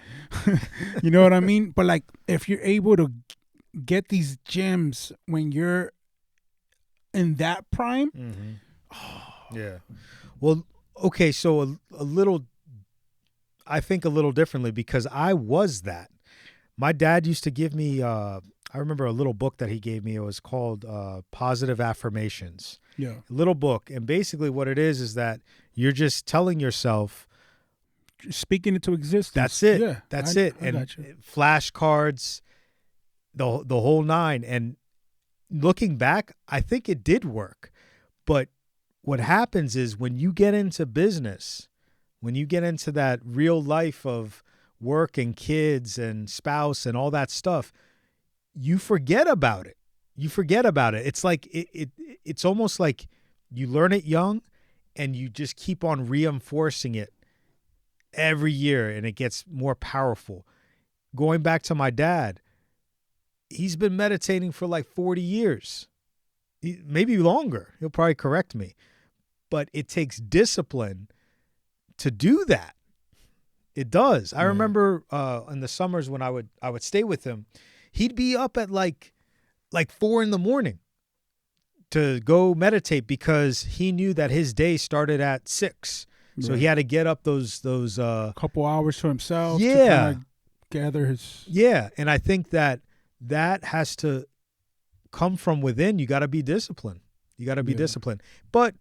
You know what I mean? But like, if you're able to get these gems when you're in that prime. Yeah. Well, okay. So a little, I think a little differently because I was that. My dad used to give me, I remember a little book that he gave me. It was called Positive Affirmations. Yeah. A little book. And basically what it is that you're just telling yourself. Speaking into existence. That's it. Yeah. That's it. I And got you. flashcards, the whole nine. And looking back, I think it did work. But what happens is when you get into business, when you get into that real life of work and kids and spouse and all that stuff, you forget about it. It's like it's almost like you learn it young and you just keep on reinforcing it every year and it gets more powerful. Going back to my dad, he's been meditating for like 40 years, maybe longer. He'll probably correct me, but it takes discipline to do that. It does. I remember in the summers when I would stay with him, he'd be up at like 4 a.m. to go meditate because he knew that his day started at 6. So he had to get up those couple hours to himself. Yeah. To kind of gather his. Yeah. And I think that has to come from within. You got to be disciplined. Disciplined. But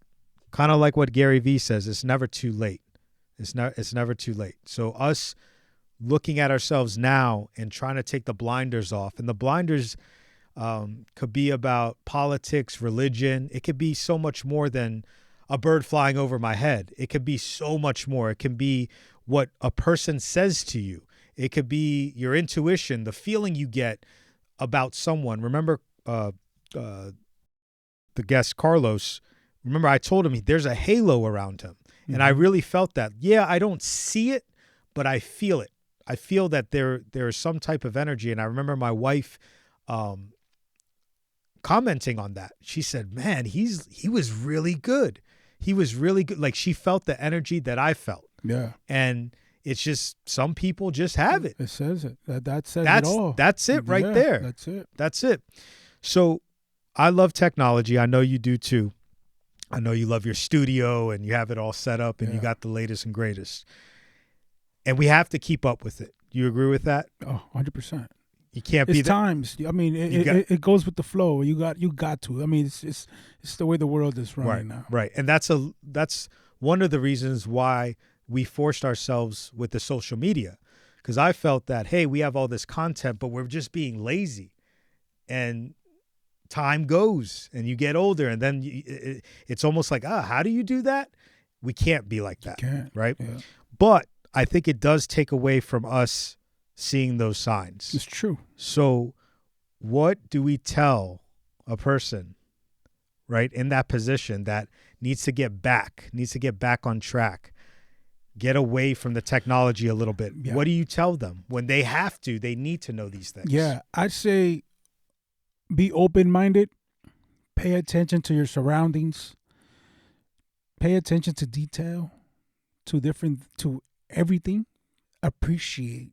kind of like what Gary Vee says, it's never too late. It's never too late. So us looking at ourselves now and trying to take the blinders off, and the blinders could be about politics, religion. It could be so much more than a bird flying over my head. It could be so much more. It can be what a person says to you. It could be your intuition, the feeling you get about someone. Remember the guest Carlos, remember I told him there's a halo around him. And I really felt that. Yeah, I don't see it, but I feel it. I feel that there is some type of energy. And I remember my wife commenting on that. She said, man, he was really good. He was really good. Like she felt the energy that I felt. Yeah. And it's just some people just have it. It says it. That says it all. That's it right there. That's it. So I love technology. I know you do too. I know you love your studio and you have it all set up and you got the latest and greatest. And we have to keep up with it. You agree with that? Oh, 100%. You can't be times. I mean, it goes with the flow. You got to. I mean, it's the way the world is running now. Right. And that's one of the reasons why we forced ourselves with the social media. Because I felt that, hey, we have all this content, but we're just being lazy. And time goes and you get older and then it's almost like, how do you do that? We can't be like that. You can't. Right? Yeah. But I think it does take away from us seeing those signs. It's true. So what do we tell a person, right, in that position that needs to get back on track, get away from the technology a little bit? Yeah. What do you tell them when they need to know these things? Yeah, I'd say be open-minded, pay attention to your surroundings, pay attention to detail, to everything. Appreciate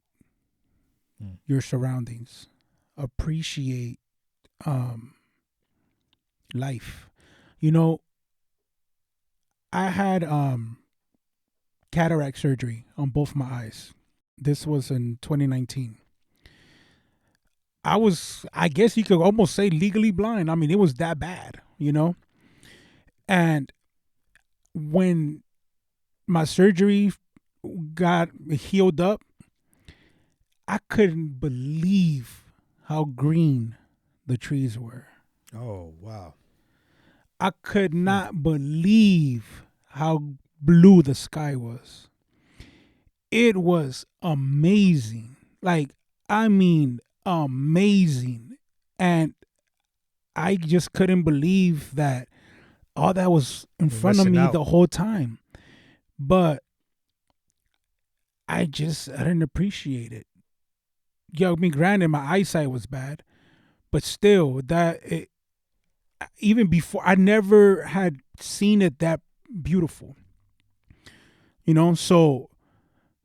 your surroundings. Appreciate life. You know, I had cataract surgery on both my eyes. This was in 2019. I guess you could almost say legally blind. I mean, it was that bad, you know? And when my surgery got healed up, I couldn't believe how green the trees were. Oh, wow. I could not believe how blue the sky was. It was amazing. Like, I mean, amazing. And I just couldn't believe that all that was in You're front of missing me out. the whole time. But I didn't appreciate it. Yeah, I mean, granted, my eyesight was bad, but still, even before, I never had seen it that beautiful. You know, so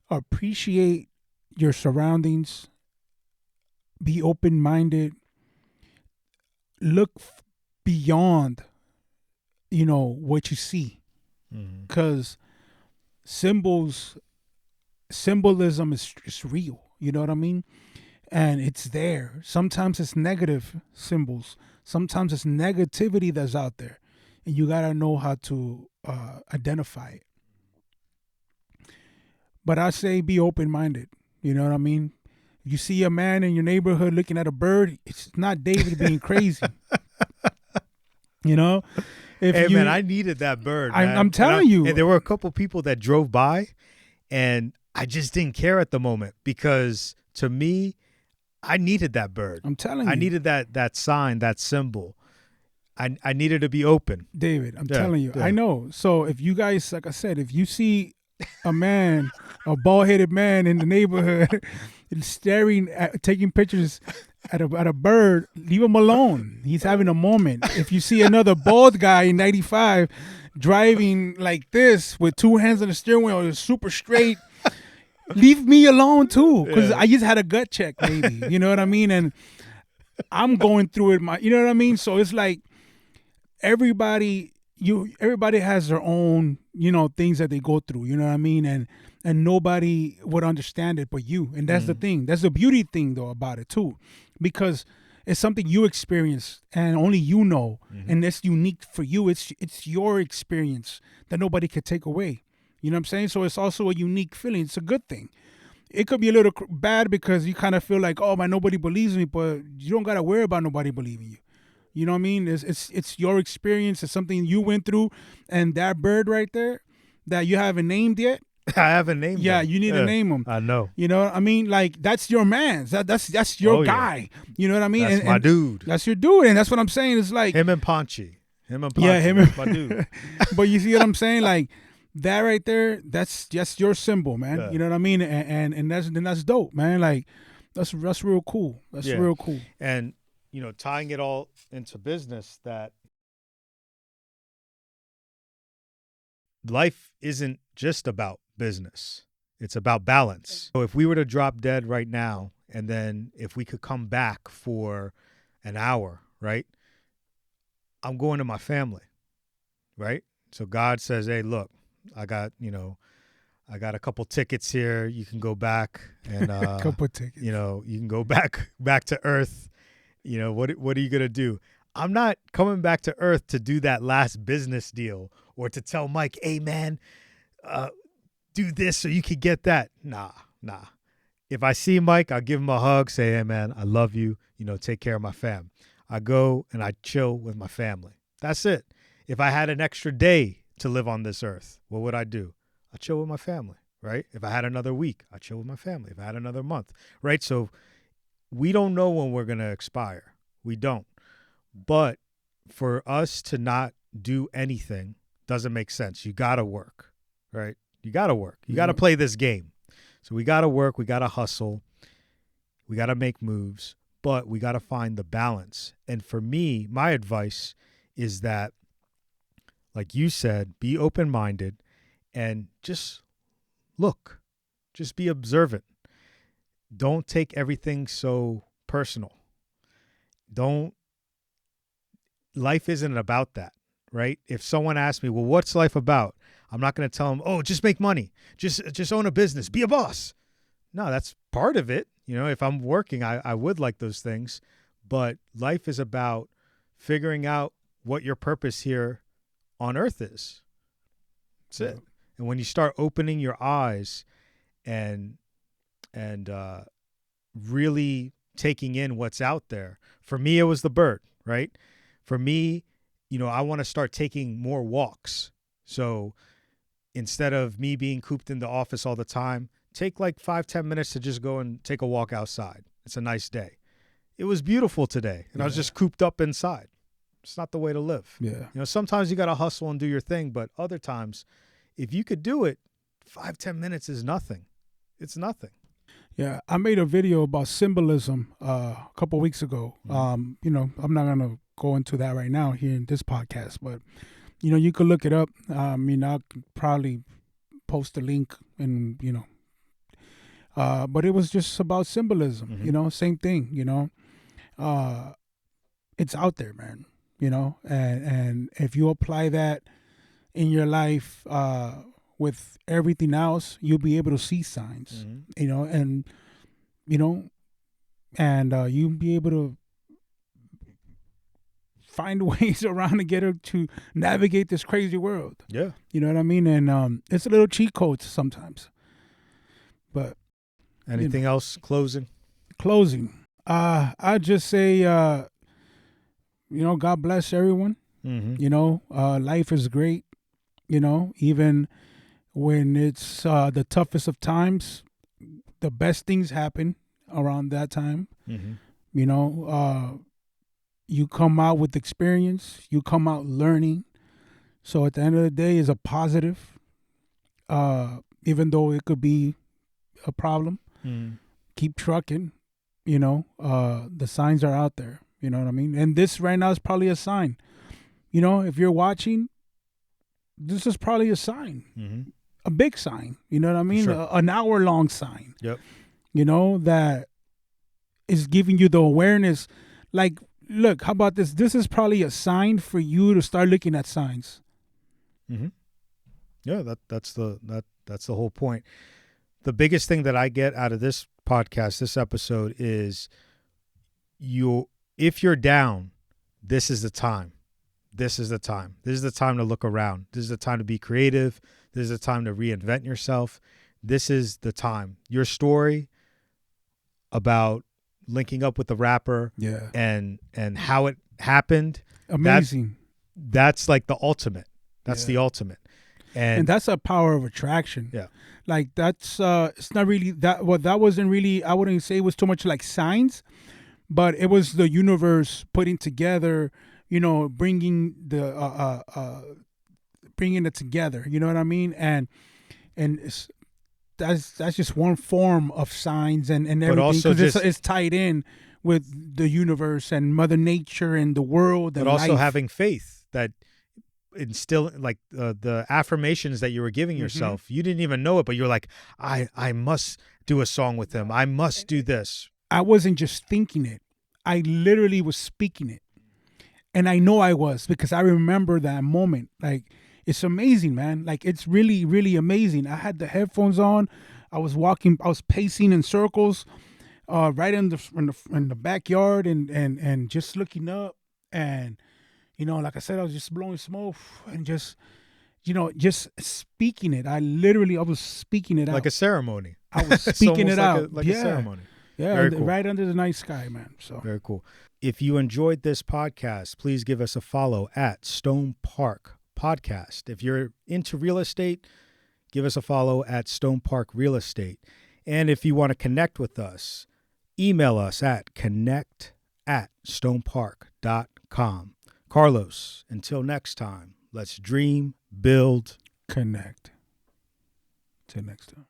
appreciate your surroundings, be open minded, look beyond, what you see. Mhm. Because symbolism is real. You know what I mean? And it's there. Sometimes it's negative symbols. Sometimes it's negativity that's out there. And you got to know how to identify it. But I say be open minded. You know what I mean? You see a man in your neighborhood looking at a bird, it's not David being crazy. You know? Hey, man, I needed that bird, man. I'm telling you. And there were a couple people that drove by, and I just didn't care at the moment because to me, I needed that bird. I'm telling you. I needed that sign, that symbol. I needed to be open. David, I'm telling you. I know. So if you guys, like I said, if you see a man, a bald-headed man in the neighborhood taking pictures at a bird, leave him alone. He's having a moment. If you see another bald guy in 95 driving like this with two hands on the steering wheel, super straight, leave me alone too, because I just had a gut check, maybe. You know what I mean? And I'm going through it. You know what I mean? So it's like everybody has their own, things that they go through. You know what I mean? And nobody would understand it but you. And that's the thing. That's the beauty thing though about it too, because it's something you experience and only you know, and it's unique for you. It's your experience that nobody could take away. You know what I'm saying? So it's also a unique feeling. It's a good thing. It could be a little bad because you kind of feel like, oh man, nobody believes me, but you don't gotta worry about nobody believing you. You know what I mean? It's your experience. It's something you went through, and that bird right there that you haven't named yet. I haven't named him. Yeah, you need to name him. I know. You know what I mean? Like that's your man. That's your guy. You know what I mean? That's my dude. That's your dude, and that's what I'm saying. It's like him and Ponchi. Yeah, him and my dude. But you see what I'm saying? Like that right there. That's just your symbol, man. Yeah. You know what I mean? And that's dope, man. Like that's real cool. That's real cool. And tying it all into business, that life isn't just about business. It's about balance. So if we were to drop dead right now, and then if we could come back for an hour, right? I'm going to my family, right? So God says, hey, look, I got a couple tickets here. You can go back and Couple tickets. you can go back to Earth. What are you gonna do? I'm not coming back to Earth to do that last business deal or to tell Mike, hey man, do this so you can get that. Nah. If I see Mike, I'll give him a hug, say, hey man, I love you. Take care of my fam. I go and I chill with my family. That's it. If I had an extra day to live on this earth, what would I do? I chill with my family, right? If I had another week, I chill with my family. If I had another month, right? So we don't know when we're going to expire. We don't. But for us to not do anything doesn't make sense. You got to work, right? You got to work. You got to play this game. So we got to work. We got to hustle. We got to make moves, but we got to find the balance. And for me, my advice is that, like you said, be open-minded and just look. Just be observant. Don't take everything so personal. Life isn't about that, right? If someone asks me, well, what's life about? I'm not going to tell them, oh, just make money. Just own a business. Be a boss. No, that's part of it. You know, if I'm working, I would like those things, but life is about figuring out what your purpose here on earth is. That's it. And when you start opening your eyes and really taking in what's out there, for me, it was the bird, right? For me, you know, I want to start taking more walks. So instead of me being cooped in the office all the time, take like 5-10 minutes to just go and take a walk outside. It's a nice day. It was beautiful today, and I was just cooped up inside. It's not the way to live. Yeah. You know, sometimes you got to hustle and do your thing, but other times, if you could do it, 5-10 minutes is nothing. It's nothing. Yeah, I made a video about symbolism a couple of weeks ago. You know, I'm not going to go into that right now here in this podcast, but, you know, you could look it up. I mean, I'll probably post a link and, you know, but it was just about symbolism, you know, same thing, you know. It's out there, man, you know, and if you apply that in your life with everything else, you'll be able to see signs, you know, and, you know, and you'll be able to find ways around to get her to navigate this crazy world. Yeah. You know what I mean? And it's a little cheat code sometimes. But anything else closing? I'd just say, you know, God bless everyone. You know, life is great. You know, even when it's the toughest of times, the best things happen around that time. You know, you come out with experience. You come out learning. So at the end of the day, is a positive, even though it could be a problem. Keep trucking. You know, the signs are out there. You know what I mean? And this right now is probably a sign. You know, if you're watching, this is probably a sign, a big sign. You know what I mean? Sure. An hour-long sign. Yep. You know, that is giving you the awareness. Like, look, how about this? This is probably a sign for you to start looking at signs. Yeah, that's the whole point. The biggest thing that I get out of this podcast, this episode, is if you're down, this is the time. This is the time. This is the time to look around. This is the time to be creative. This is the time to reinvent yourself. This is the time. Your story about linking up with the rapper, and how it happened, amazing. That's like the ultimate. That's the ultimate. And that's a power of attraction. Yeah. Like that's it's not really that. Well, that wasn't really. I wouldn't say it was too much like signs, but it was the universe putting together. You know, bringing it together. You know what I mean? And that's just one form of signs and everything, because it's tied in with the universe and Mother Nature and the world. And but also life. Having faith that instill, like the affirmations that you were giving yourself. You didn't even know it, but you're like, I must do a song with him. I must do this. I wasn't just thinking it. I literally was speaking it. And I know I was, because I remember that moment. Like, it's amazing, man. Like, it's really, really amazing. I had the headphones on. I was pacing in circles, right in the backyard, and just looking up. And, you know, like I said, I was just blowing smoke and just, you know, just speaking it. I was speaking it out. Like a ceremony. I was speaking it out. Like a ceremony. Yeah, cool. Right under the night sky, man. So very cool. If you enjoyed this podcast, please give us a follow at StonePark Podcast. If you're into real estate, give us a follow at StonePark Real Estate. And if you want to connect with us, email us at connect@stonepark.com. Carlos, until next time, let's dream, build, connect. Till next time.